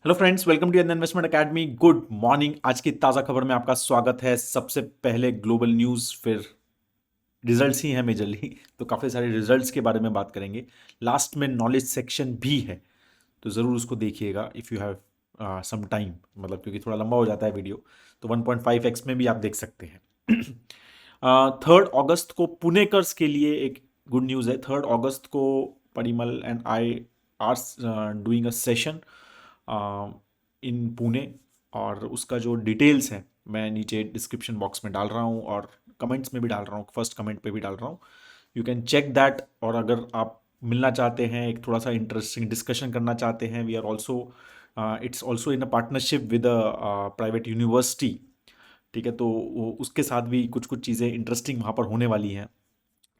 Hello friends, welcome to investment academy. Good morning. आज की ताज़ा खबर में आपका स्वागत है। सबसे पहले ग्लोबल न्यूज़, फिर रिजल्ट्स ही हैं मेजरली तो काफ़ी सारे रिजल्ट्स के बारे में बात करेंगे। लास्ट में नॉलेज सेक्शन भी है, तो ज़रूर उसको देखिएगा if you have some time, मतलब क्योंकि थोड़ा लंबा हो जाता है वीडियो, तो 1.5x में भी आप देख सकते हैं। 3 अगस्त को पुणेकर्स के लिए एक गुड न्यूज़ है। 3 अगस्त को Parimal and I R doing a session in Pune, और उसका जो डिटेल्स है मैं नीचे डिस्क्रिप्शन बॉक्स में डाल रहा हूँ और कमेंट्स में भी डाल रहा हूँ, फर्स्ट कमेंट पे भी डाल रहा हूँ। You can check that. और अगर आप मिलना चाहते हैं, एक थोड़ा सा इंटरेस्टिंग डिस्कशन करना चाहते हैं, we are also it's also in a partnership with a private university. ठीक है, तो उसके साथ भी कुछ कुछ चीज़ें इंटरेस्टिंग वहाँ पर होने वाली हैं।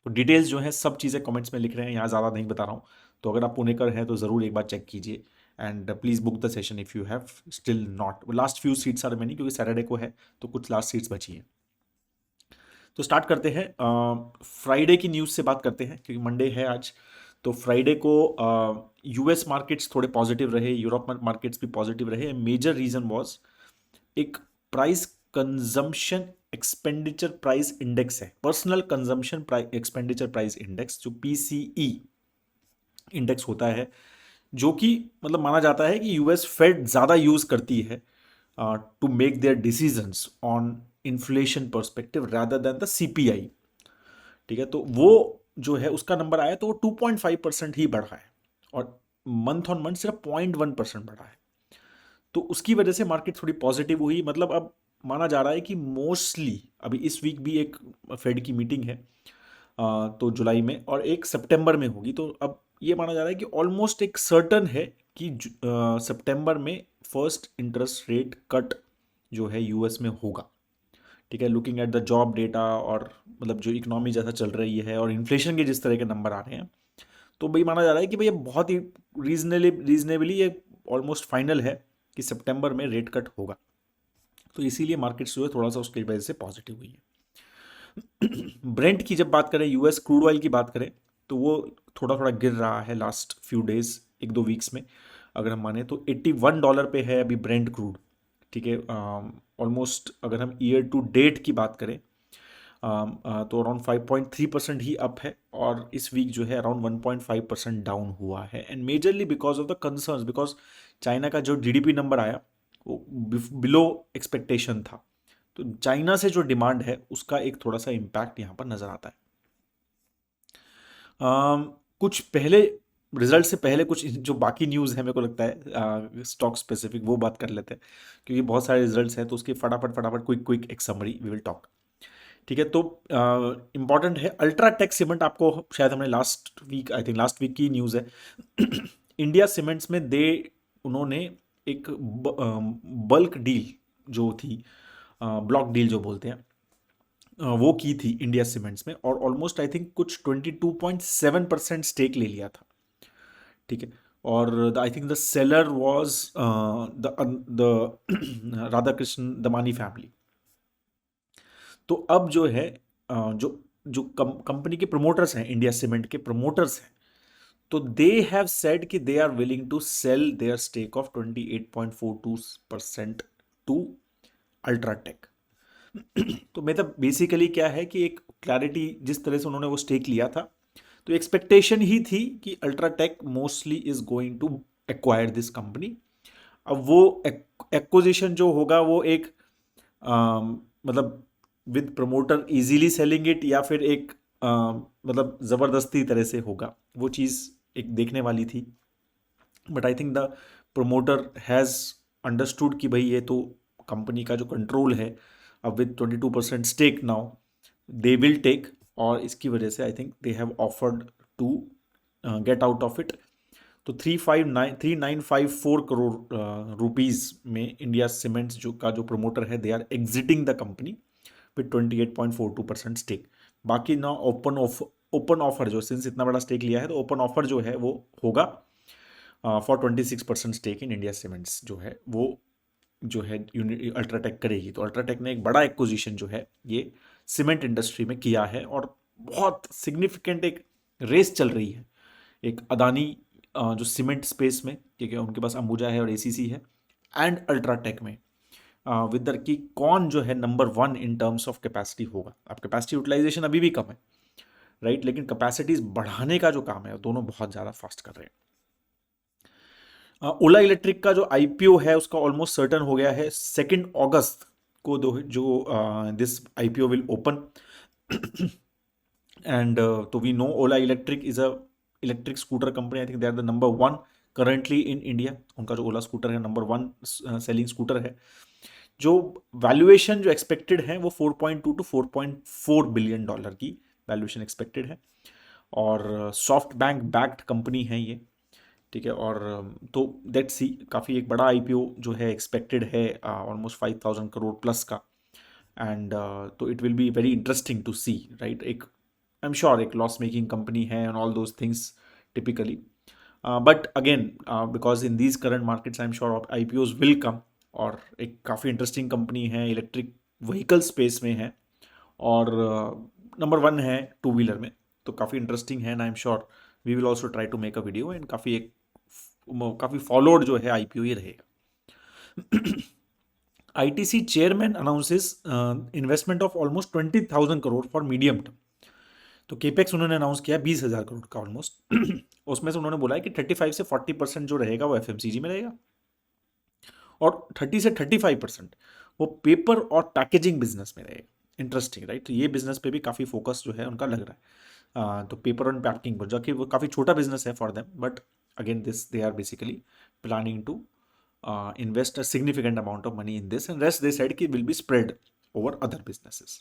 तो डिटेल्स जो है सब चीज़ें कमेंट्स में लिख रहे हैं, यहाँ ज़्यादा नहीं बता रहा हूँ। तो अगर आप पुणेकर हैं तो ज़रूर एक बार चेक कीजिए and please book the session if you have still not. Last few seats are many, क्योंकि सैटरडे को है तो कुछ लास्ट सीट्स बची हैं। तो स्टार्ट करते हैं। फ्राइडे की न्यूज़ से बात करते हैं, क्योंकि मंडे है आज। तो फ्राइडे को यूएस मार्केट्स थोड़े पॉजिटिव रहे, यूरोप मार्केट्स भी पॉजिटिव रहे। मेजर रीज़न वॉज एक price consumption expenditure price index है, personal consumption expenditure price index, जो पीसीई इंडेक्स होता है, जो कि मतलब माना जाता है कि यूएस फेड ज़्यादा यूज़ करती है to make their decisions on inflation perspective rather than the CPI. ठीक है, तो वो जो है उसका नंबर आया तो वो 2.5% ही बढ़ा है, और मंथ ऑन मंथ सिर्फ 0.1% बढ़ा है। तो उसकी वजह से मार्केट थोड़ी पॉजिटिव हुई। मतलब अब माना जा रहा है कि मोस्टली अभी इस वीक भी एक फेड की मीटिंग है, तो जुलाई में, और एक सितंबर में होगी। तो अब ये माना जा रहा है कि ऑलमोस्ट एक सर्टन है कि सितंबर में फर्स्ट इंटरेस्ट रेट कट जो है यूएस में होगा। ठीक है, looking at the job data, और मतलब जो इकोनॉमी जैसा चल रही है और इन्फ्लेशन के जिस तरह के नंबर आ रहे हैं, तो भाई माना जा रहा है कि भाई ये बहुत ही रीजनेबली ये ऑलमोस्ट फाइनल है कि सितंबर में रेट कट होगा। तो इसीलिए मार्केट्स जो है थोड़ा सा उसकी वजह से पॉजिटिव हुई है। ब्रेंट की जब बात करें, यूएस क्रूड ऑयल की बात करें, तो वो थोड़ा थोड़ा गिर रहा है लास्ट फ्यू डेज, एक दो वीक्स में। अगर हम माने तो $81 पे है अभी ब्रेंट क्रूड। ठीक है, ऑलमोस्ट अगर हम ईयर टू डेट की बात करें, तो अराउंड 5.3% ही अप है, और इस वीक जो है अराउंड 1.5% डाउन हुआ है। And majorly because of the concerns, because China का जो जीडीपी नंबर आया वो बिलो एक्सपेक्टेशन था। तो चाइना से जो डिमांड है उसका एक थोड़ा सा इम्पैक्ट यहाँ पर नजर आता है। कुछ पहले रिजल्ट से पहले कुछ जो बाकी न्यूज़ है, मेरे को लगता है स्टॉक स्पेसिफिक वो बात कर लेते हैं, क्योंकि बहुत सारे रिजल्ट्स हैं, तो उसकी फटाफट फटाफट क्विक क्विक एक समरी वी विल टॉक। ठीक है, तो इम्पॉर्टेंट है अल्ट्राटेक सीमेंट। आपको शायद हमने last week, I think last week की न्यूज़ है। इंडिया सीमेंट्स में उन्होंने एक बल्क डील जो थी, ब्लॉक डील जो बोलते हैं, वो की थी इंडिया सीमेंट्स में, और ऑलमोस्ट आई थिंक कुछ 22.7% स्टेक ले लिया था। ठीक है, और I think the seller was the Radha Krishna Damani family. तो अब जो है जो जो कंपनी के प्रमोटर्स हैं, इंडिया सीमेंट के प्रमोटर्स हैं, तो दे हैव सेड कि they are willing to sell their stake of 28.42% to UltraTech. तो मतलब बेसिकली क्या है कि एक क्लैरिटी, जिस तरह से उन्होंने वो स्टेक लिया था, तो एक्सपेक्टेशन ही थी कि UltraTech mostly is going to acquire this company. अब वो एक्विजिशन जो होगा वो एक मतलब with promoter easily selling it, या फिर एक मतलब ज़बरदस्ती तरह से होगा, वो चीज़ एक देखने वाली थी। But I think the promoter has understood कि भाई ये तो कंपनी का जो कंट्रोल है, अब with 22% stake now they will take, और इसकी वजह से I think they have offered to get out of it. तो 3954 करोड़ रुपीज़ में इंडिया सीमेंट्स जो प्रमोटर है, they are exiting the company with 28.42% stake. बाकी ना ओपन ऑफर जो, सिंस इतना बड़ा स्टेक लिया है, तो ओपन ऑफर जो है वो होगा for 26% stake in India Cements, जो है वो जो है अल्ट्राटेक करेगी। तो अल्ट्राटेक ने एक बड़ा एक्विजिशन जो है ये सीमेंट इंडस्ट्री में किया है, और बहुत सिग्निफिकेंट एक रेस चल रही है। एक अदानी जो सीमेंट स्पेस में, क्योंकि उनके पास अंबुजा है और एसीसी है, एंड अल्ट्राटेक में विद कि कौन जो है number 1 in terms of capacity होगा। अब कैपेसिटी यूटिलाइजेशन अभी भी कम है, राइट, लेकिन कैपेसिटीज बढ़ाने का जो काम है दोनों बहुत ज़्यादा फास्ट कर रहे हैं। ओला इलेक्ट्रिक का जो आईपीओ है उसका ऑलमोस्ट सर्टन हो गया है, 2 अगस्त को जो this IPO will open and तो we know Ola electric is a electric scooter company. I think they are the number 1 currently in India. उनका जो ओला स्कूटर है नंबर 1 सेलिंग स्कूटर है। जो वैल्यूएशन जो एक्सपेक्टेड है वो 4.2 टू 4.4 बिलियन डॉलर की वैल्यूएशन एक्सपेक्टेड है और सॉफ्ट बैंक बैक्ड कंपनी है ये, ठीक है। और तो लेट्स सी, काफ़ी एक बड़ा आईपीओ जो है एक्सपेक्टेड है ऑलमोस्ट 5,000 करोड़ प्लस का एंड तो it will be very interesting to see, right. एक आई एम श्योर एक लॉस मेकिंग कंपनी है and all those things typically, but again because in these current markets I am sure IPOs will come और एक काफ़ी interesting company है, electric vehicle space में है और नंबर 1 है टू व्हीलर में, तो काफ़ी इंटरेस्टिंग है and I am sure we will also try to make a video and काफ़ी फॉलोड जो है आईपीओ ये रहेगा। ITC chairman announces investment of almost 20,000 crore for medium term. तो केपेक्स उन्होंने अनाउंस किया 20,000 करोड़ का ऑलमोस्ट। उसमें से उन्होंने बोला है कि 35 से 40% जो रहेगा वो एफएमसीजी में रहेगा और 30 से 35% वो पेपर और पैकेजिंग बिजनेस में रहेगा। Interesting, right. तो ये बिजनेस पे भी काफ़ी फोकस जो है उनका लग रहा है। तो पेपर एंड पैकिंग पर, जो कि वो काफ़ी छोटा बिजनेस है for them, but again this they are basically planning to invest a significant amount of money in this and rest they said कि will be spread over other businesses.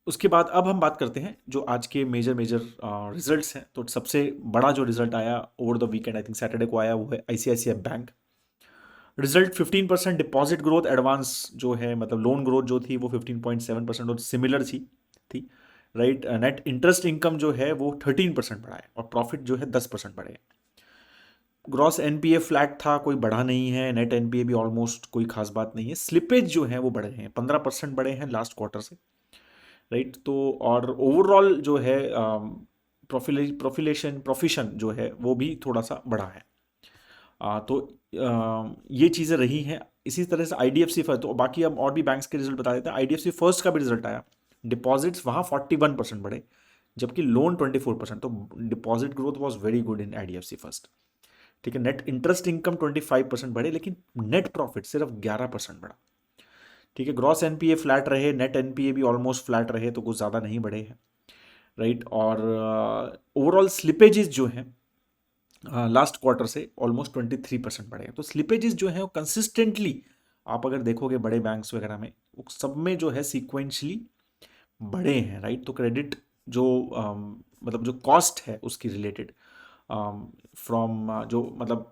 उसके बाद अब हम बात करते हैं जो आज के मेजर रिजल्ट्स हैं। तो सबसे बड़ा जो रिजल्ट आया over the weekend, I think Saturday को आया, वो है ICICI bank. Result 15% deposit growth, advance जो है मतलब लोन ग्रोथ जो थी वो 15.7% और सिमिलर थी, राइट। नेट इंटरेस्ट इनकम जो है वो 13% बढ़ा है और प्रॉफिट जो है 10% बढ़े। ग्रॉस एनपीए फ्लैट था, कोई बढ़ा नहीं है। नेट एनपीए भी ऑलमोस्ट कोई खास बात नहीं है। स्लिपेज जो है वो बढ़े हैं, 15% बढ़े हैं लास्ट क्वार्टर से, राइट। तो और ओवरऑल जो है प्रोफिशन जो है वो भी थोड़ा सा बढ़ा है। तो ये चीज़ें रही हैं। इसी तरह से आईडीएफसी फर्स्ट, तो बाकी अब और भी बैंक्स के रिजल्ट बता देते हैं। आईडीएफसी फर्स्ट का भी रिजल्ट आया, डिपॉजिट्स वहाँ 41% बढ़े जबकि लोन 24%। तो deposit growth was very good in IDFC first, ठीक है। नेट इंटरेस्ट इनकम 25% बढ़े लेकिन नेट प्रॉफिट सिर्फ 11% बढ़ा, ठीक है। ग्रॉस एनपीए फ्लैट रहे, नेट एनपीए भी ऑलमोस्ट फ्लैट रहे, तो कुछ ज़्यादा नहीं बढ़े हैं, राइट। और ओवरऑल स्लिपेजेस जो हैं लास्ट क्वार्टर से ऑलमोस्ट 23% बढ़े हैं। तो स्लिपेजेस जो हैं वो कंसिस्टेंटली आप अगर देखोगे बड़े बैंक्स वगैरह में, वो सब में जो है सीक्वेंशली बढ़े हैं, राइट। तो क्रेडिट जो मतलब जो कॉस्ट है उसकी रिलेटेड फ्रॉम जो मतलब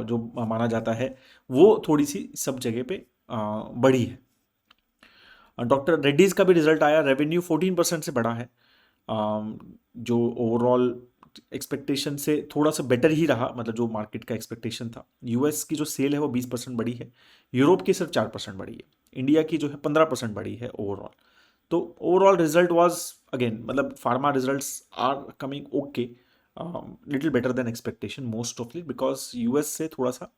जो माना जाता है वो थोड़ी सी सब जगह पे बढ़ी है। डॉक्टर रेड्डीज का भी रिजल्ट आया, रेवेन्यू 14% से बढ़ा है, जो ओवरऑल एक्सपेक्टेशन से थोड़ा सा बेटर ही रहा, मतलब जो मार्केट का एक्सपेक्टेशन था। यूएस की जो सेल है वो 20% बढ़ी है, यूरोप की सिर्फ 4% बढ़ी है, इंडिया की जो है 15% बढ़ी है ओवरऑल। तो ओवरऑल रिजल्ट वाज अगेन मतलब pharma results are coming okay, little better than expectation most awfully, because US से थोड़ा सा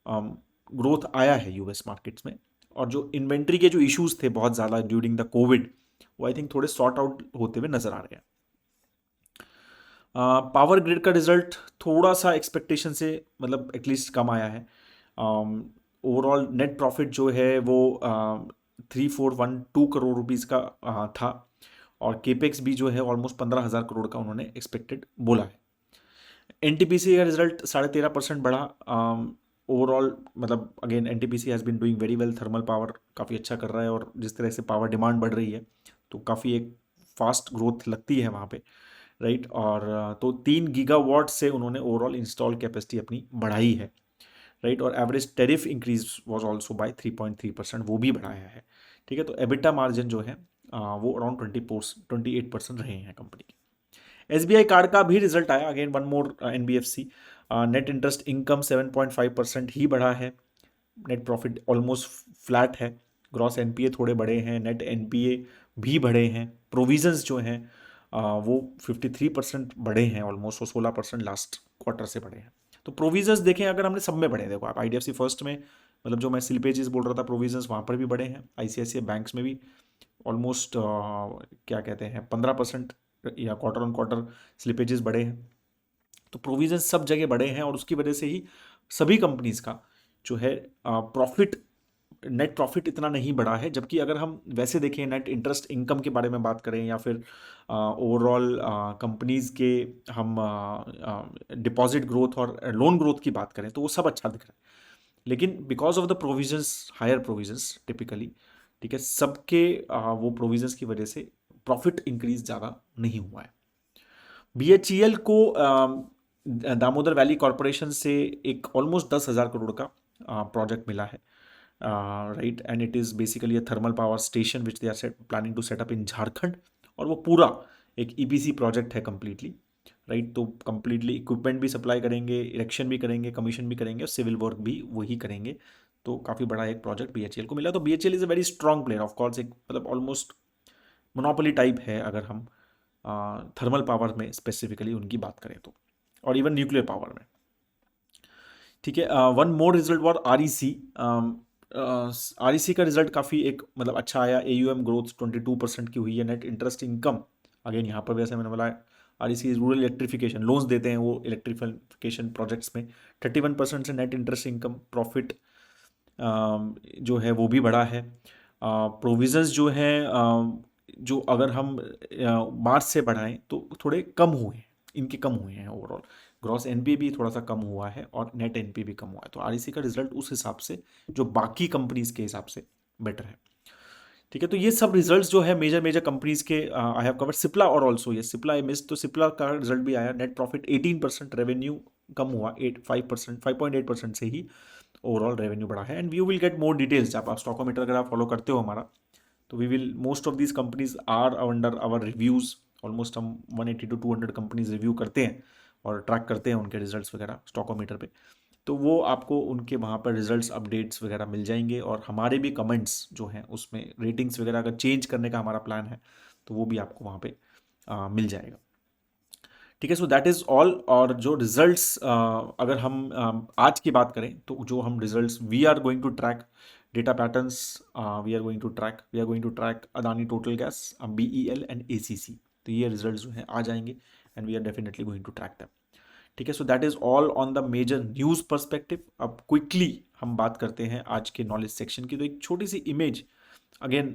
ग्रोथ आया है यूएस मार्केट्स में। और जो इन्वेंट्री के जो इश्यूज थे बहुत ज़्यादा ड्यूरिंग द कोविड, वो आई थिंक थोड़े सॉर्ट आउट होते हुए नजर आ रहे हैं। पावर ग्रिड का रिजल्ट थोड़ा सा एक्सपेक्टेशन से मतलब एटलीस्ट कम आया है। ओवरऑल नेट प्रॉफिट जो है वो 3,412 करोड़ रुपीज़ का था और केपेक्स भी जो है ऑलमोस्ट 15,000 करोड़ का उन्होंने एक्सपेक्टेड बोला है। एनटीपीसी का रिजल्ट 13.5% बढ़ा। ओवरऑल मतलब again NTPC has been doing very well, thermal power काफ़ी अच्छा कर रहा है और जिस तरह से पावर डिमांड बढ़ रही है तो काफ़ी एक फास्ट ग्रोथ लगती है वहाँ पे, राइट। और तो 3 गीगावाट से उन्होंने ओवरऑल इंस्टॉल कैपेसिटी अपनी बढ़ाई है, राइट। और average tariff increase was also by 3.3%, वो भी बढ़ाया है, ठीक है। तो एबिटा मार्जिन जो है वो अराउंड 28% रहे हैं कंपनी के। एसबीआई कार्ड का भी रिजल्ट आया, again one more NBFC. Net interest income 7.5% ही बढ़ा है, नेट प्रॉफिट ऑलमोस्ट फ्लैट है, ग्रॉस एनपीए थोड़े बढ़े हैं, नेट एनपीए भी बढ़े हैं, प्रोविजंस जो हैं वो 53% बढ़े हैं ऑलमोस्ट, और 16% लास्ट क्वार्टर से बढ़े हैं। तो प्रोविजंस देखें अगर हमने सब में बढ़े, देखो आप IDFC फर्स्ट में, मतलब जो मैं स्लिपेजेस बोल रहा था प्रोविजंस वहाँ पर भी बढ़े हैं, ICICI बैंक्स में भी ऑलमोस्ट क्या कहते हैं 15% या क्वार्टर ऑन क्वार्टर स्लिपेजेस बढ़े हैं। तो प्रोविजन सब जगह बढ़े हैं और उसकी वजह से ही सभी कंपनीज का जो है प्रॉफिट, नेट प्रॉफिट इतना नहीं बढ़ा है। जबकि अगर हम वैसे देखें नेट इंटरेस्ट इनकम के बारे में बात करें या फिर ओवरऑल कंपनीज के हम डिपॉजिट ग्रोथ और लोन ग्रोथ की बात करें तो वो सब अच्छा दिख रहा है। लेकिन because of the provisions, higher provisions typically, ठीक है, सबके वो प्रोविजंस की वजह से प्रॉफिट इंक्रीज ज़्यादा नहीं हुआ है। BHEL को दामोदर वैली कॉरपोरेशन से एक ऑलमोस्ट 10,000 करोड़ का प्रोजेक्ट मिला है, right, and it is basically a thermal power station which they are planning to set up in Jharkhand. और वो पूरा एक EPC प्रोजेक्ट है कम्प्लीटली, राइट। तो कम्प्लीटली इक्विपमेंट भी सप्लाई करेंगे, इरेक्शन भी करेंगे, कमीशन भी करेंगे और सिविल वर्क भी वही करेंगे। तो काफ़ी बड़ा एक प्रोजेक्ट BHEL को मिला। तो BHEL is a very strong player, of course एक मतलब ऑलमोस्ट मोनोपोली टाइप है अगर हम थर्मल पावर में स्पेसिफिकली उनकी बात करें तो, और इवन न्यूक्लियर पावर में, ठीक है। One more result war REC। REC का रिजल्ट काफ़ी एक मतलब अच्छा आया। AUM ग्रोथ 22% की हुई है। नेट इंटरेस्ट इनकम, अगेन यहाँ पर वैसे मैंने बोला REC रूरल इलेक्ट्रिफिकेशन लोन्स देते हैं वो इलेक्ट्रिफिकेशन प्रोजेक्ट्स में, 31% से नेट इंटरेस्ट इनकम प्रॉफिट जो है वो भी बढ़ा है। प्रोविजंस जो है जो अगर हम मार्च से बढ़ाएं तो थोड़े कम हुए हैं, इनके कम हुए हैं। ओवरऑल ग्रॉस NPA भी थोड़ा सा कम हुआ है और नेट NPA भी कम हुआ है। तो REC का रिजल्ट उस हिसाब से जो बाकी कंपनीज के हिसाब से बेटर है, ठीक है। तो ये सब रिजल्ट्स जो है मेजर मेजर कंपनीज के आई हैव कवर्ड। सिप्ला और ऑल्सो ये सिप्ला आई मिस, तो सिप्ला का रिजल्ट भी आया। नेट प्रॉफिट 18%, रेवेन्यू कम हुआ 5.8% से ही ओवरऑल रेवेन्यू बढ़ा है। And we will get more details. आप स्टॉकोमीटर अगर आप फॉलो करते हो हमारा, तो we will most of these companies are under our reviews. Almost हम 180 to 200 कंपनीज रिव्यू करते हैं और ट्रैक करते हैं उनके रिजल्ट्स वगैरह स्टॉकोमीटर पे। तो वो आपको उनके वहाँ पर रिजल्ट्स अपडेट्स वगैरह मिल जाएंगे और हमारे भी कमेंट्स जो हैं उसमें रेटिंग्स वगैरह अगर चेंज करने का हमारा प्लान है तो वो भी आपको वहाँ पे मिल जाएगा, ठीक है। So that is all. और जो रिजल्ट्स अगर हम आज की बात करें तो जो हम results we are going to track data patterns, we are going to track Adani Total Gas, BEL and ACC। तो ये रिजल्ट्स जो हैं आ जाएंगे and we are definitely going to track them, ठीक है। So that is all on the major news perspective. अब quickly हम बात करते हैं आज के नॉलेज सेक्शन की। तो एक छोटी सी image, again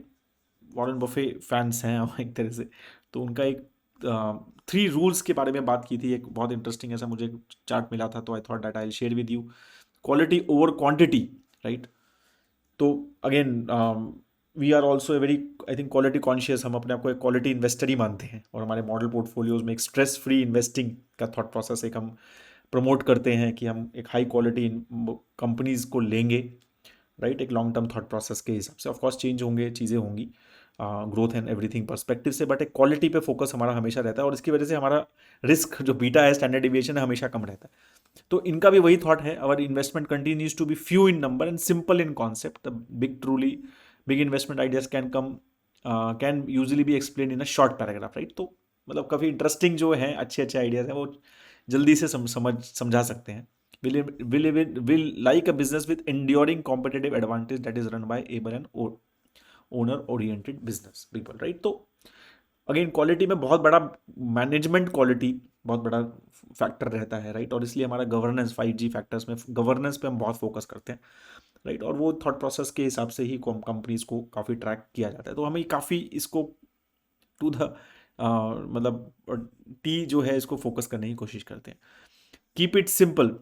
Warren Buffett fans हैं हम एक तरह से, तो उनका एक 3 रूल्स के बारे में बात की थी। एक बहुत इंटरेस्टिंग ऐसा मुझे चार्ट मिला था, तो I thought that I share with you. Quality over quantity, right. तो again we are also a very, I think, quality conscious. हम अपने आप को एक क्वालिटी इन्वेस्टर ही मानते हैं और हमारे मॉडल पोर्टफोलियोज में एक स्ट्रेस फ्री इन्वेस्टिंग का थॉट प्रोसेस एक हम प्रमोट करते हैं कि हम एक हाई क्वालिटी कंपनीज को लेंगे, राइट, एक लॉन्ग टर्म थॉट प्रोसेस के हिसाब से। ऑफकोर्स चेंज होंगे, चीज़ें होंगी ग्रोथ एंड एवरीथिंग पर्सपेक्टिव से, बट एक क्वालिटी पे फोकस हमारा हमेशा रहता है और इसकी वजह से हमारा रिस्क जो बीटा है, स्टैंडर्ड डिविएशन है, हमेशा कम रहता है। तो इनका भी वही थॉट है, our investment continues to be few in number and simple in concept. The big investment ideas can usually be explain in a short paragraph, right. तो मतलब काफ़ी इंटरेस्टिंग जो है, अच्छे अच्छे आइडियाज़ हैं, वो जल्दी से समझा सकते हैं। will like a business with enduring competitive advantage that is run by able and owner oriented business people, right. तो अगेन क्वालिटी में बहुत बड़ा मैनेजमेंट क्वालिटी बहुत बड़ा फैक्टर रहता है, राइट। और इसलिए हमारा गवर्नेंस 5G फैक्टर्स में गवर्नेंस पे हम बहुत फोकस करते हैं, राइट। और वो थॉट प्रोसेस के हिसाब से ही कंपनीज को काफ़ी ट्रैक किया जाता है। तो हमें काफ़ी इसको टू द मतलब टी जो है इसको फोकस करने की कोशिश करते हैं। Keep it simple,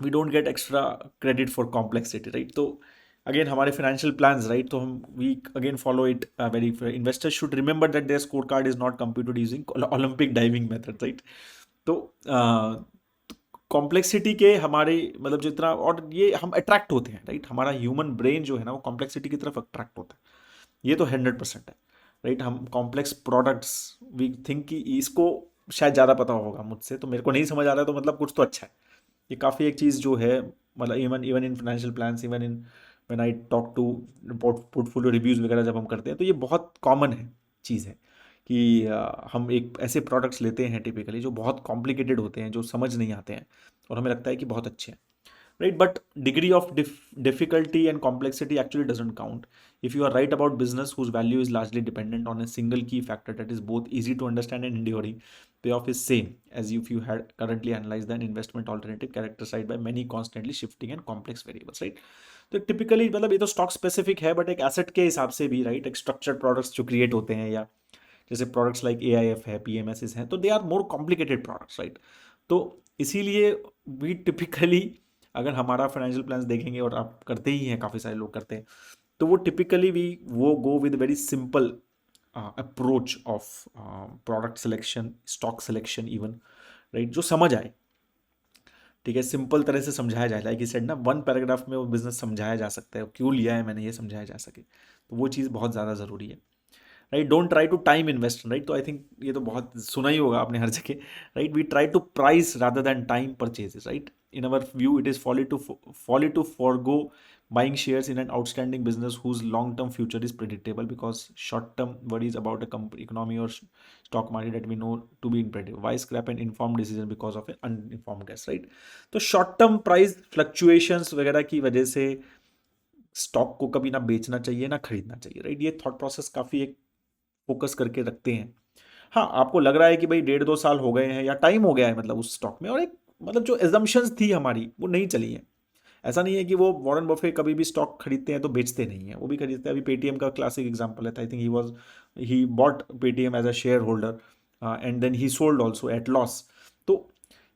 we don't get extra credit for complexity, right. तो अगेन हमारे फाइनेंशियल प्लान्स, राइट, तो हम we again follow it very. Investors should remember that their score card is not computed using Olympic diving method, right. तो complexity के हमारे मतलब जितना, और ये हम अट्रैक्ट होते हैं, राइट। हमारा ह्यूमन ब्रेन जो है ना वो कॉम्प्लेक्सिटी की तरफ अट्रैक्ट होता है, ये तो 100% है, राइट। हम कॉम्प्लेक्स प्रोडक्ट्स वी थिंक कि इसको शायद ज़्यादा पता होगा मुझसे, तो मेरे को नहीं समझ आ रहा है, तो मतलब कुछ तो अच्छा है। ये काफ़ी एक चीज़ जो है, मतलब even in financial plans, even in when I talk to portfolio reviews वगैरह जब हम करते हैं, तो ये बहुत कॉमन है चीज़ है कि हम एक ऐसे प्रोडक्ट्स लेते हैं टिपिकली जो बहुत कॉम्प्लिकेटेड होते हैं, जो समझ नहीं आते हैं और हमें लगता है कि बहुत अच्छे हैं, right? But degree of difficulty and complexity actually doesn't count. If you are right about business whose value is largely dependent on a single key factor that is both easy to understand and enduring, payoff is same as if you had currently analyzed an investment alternative characterized by many constantly shifting and complex variables, right? तो typically मतलब ये तो stock specific है, but एक asset के हिसाब से भी, राइट, एक स्ट्रक्चर्ड प्रोडक्ट्स जो क्रिएट होते हैं, या जैसे प्रोडक्ट्स लाइक AIF है, PMSs हैं, तो they are more complicated products, right? तो इसीलिए वी टिपिकली, अगर हमारा फाइनेंशियल प्लान्स देखेंगे, और आप करते ही हैं, काफ़ी सारे लोग करते हैं, तो वो टिपिकली वो go with very simple approach of product selection, stock selection even, right, जो समझ आए, ठीक है, सिंपल तरह से समझाया जाए, लाइक ही सेड ना, वन पैराग्राफ में वो बिजनेस समझाया जा सकता है, क्यों लिया है मैंने, ये समझाया जा सके, तो वो चीज़ बहुत ज़्यादा ज़रूरी है, right? Don't try to time invest, right? तो आई थिंक ये तो बहुत सुना ही होगा आपने हर जगह, right? We try to price rather than time purchases, right? In our view it is folly to forego buying shares in an outstanding business whose long term future is predictable, because short term worries about a company economy or stock market that we know to be unpredictable. Why scrap an informed decision because of an uninformed guess, right? तो short term price fluctuations वगैरह की वजह से stock को कभी ना बेचना चाहिए ना खरीदना चाहिए, राइट? ये थॉट प्रोसेस काफ़ी एक फोकस करके रखते हैं। हाँ, आपको लग रहा है कि भाई 1.5-2 साल हो गए हैं या टाइम हो गया है, मतलब उस स्टॉक में, और एक मतलब जो एजम्पशंस थी हमारी वो नहीं चली हैं। ऐसा नहीं है कि वो वॉरेन बफे कभी भी स्टॉक खरीदते हैं तो बेचते नहीं हैं, वो भी खरीदते हैं। अभी पेटीएम का क्लासिक एग्जांपल है, I think he bought Paytm as a share holder and then he sold also at loss. तो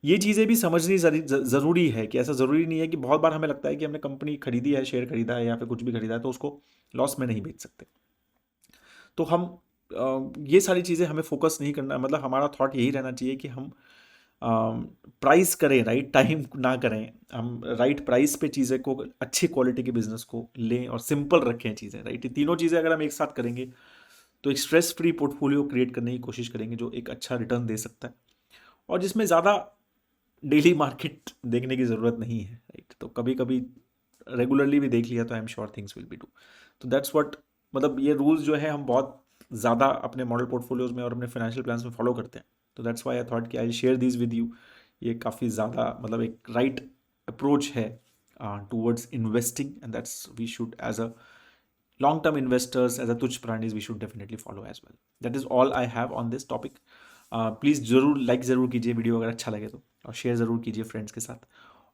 ये चीज़ें भी समझनी ज़रूरी है कि ऐसा ज़रूरी नहीं है कि बहुत बार हमें लगता है कि हमने कंपनी खरीदी है, शेयर खरीदा है या फिर कुछ भी खरीदा है तो उसको लॉस में नहीं बेच सकते। तो हम ये सारी चीज़ें हमें फोकस नहीं करना, मतलब हमारा थॉट यही रहना चाहिए कि हम प्राइस करें, राइट टाइम ना करें, हम राइट प्राइस पे चीज़ें को, अच्छी क्वालिटी के बिजनेस को लें और सिंपल रखें चीज़ें, राइट? ये तीनों चीज़ें अगर हम एक साथ करेंगे तो एक स्ट्रेस फ्री पोर्टफोलियो क्रिएट करने की कोशिश करेंगे जो एक अच्छा रिटर्न दे सकता है और जिसमें ज़्यादा डेली मार्केट देखने की ज़रूरत नहीं है, राइट? तो कभी कभी रेगुलरली भी देख लिया तो आई am sure things will be do. तो दैट्स व्हाट, मतलब ये रूल्स जो है हम बहुत ज़्यादा अपने मॉडल पोर्टफोलियोज में और अपने फाइनेंशियल प्लान्स में फॉलो करते हैं। तो दैट्स वाई आई थॉट कि I share this with you. ये काफ़ी ज़्यादा मतलब एक राइट अप्रोच है towards investing, and that's we should as a long term investors, as a tuch pranis, we should definitely follow as well. That is all I have on this topic. Please ज़रूर like ज़रूर कीजिए video अगर अच्छा लगे तो, और share ज़रूर कीजिए फ्रेंड्स के साथ।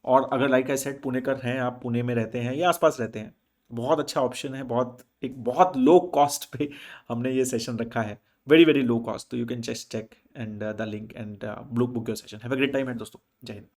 और अगर लाइक आई सेड पुणे कर हैं आप, पुणे में रहते हैं या आसपास रहते हैं, बहुत अच्छा ऑप्शन है, बहुत लो कॉस्ट पे हमने ये सेशन रखा है, वेरी वेरी लो कॉस्ट। तो you can just check and the link and book your session. Have a great time and दोस्तों, जय हिंद।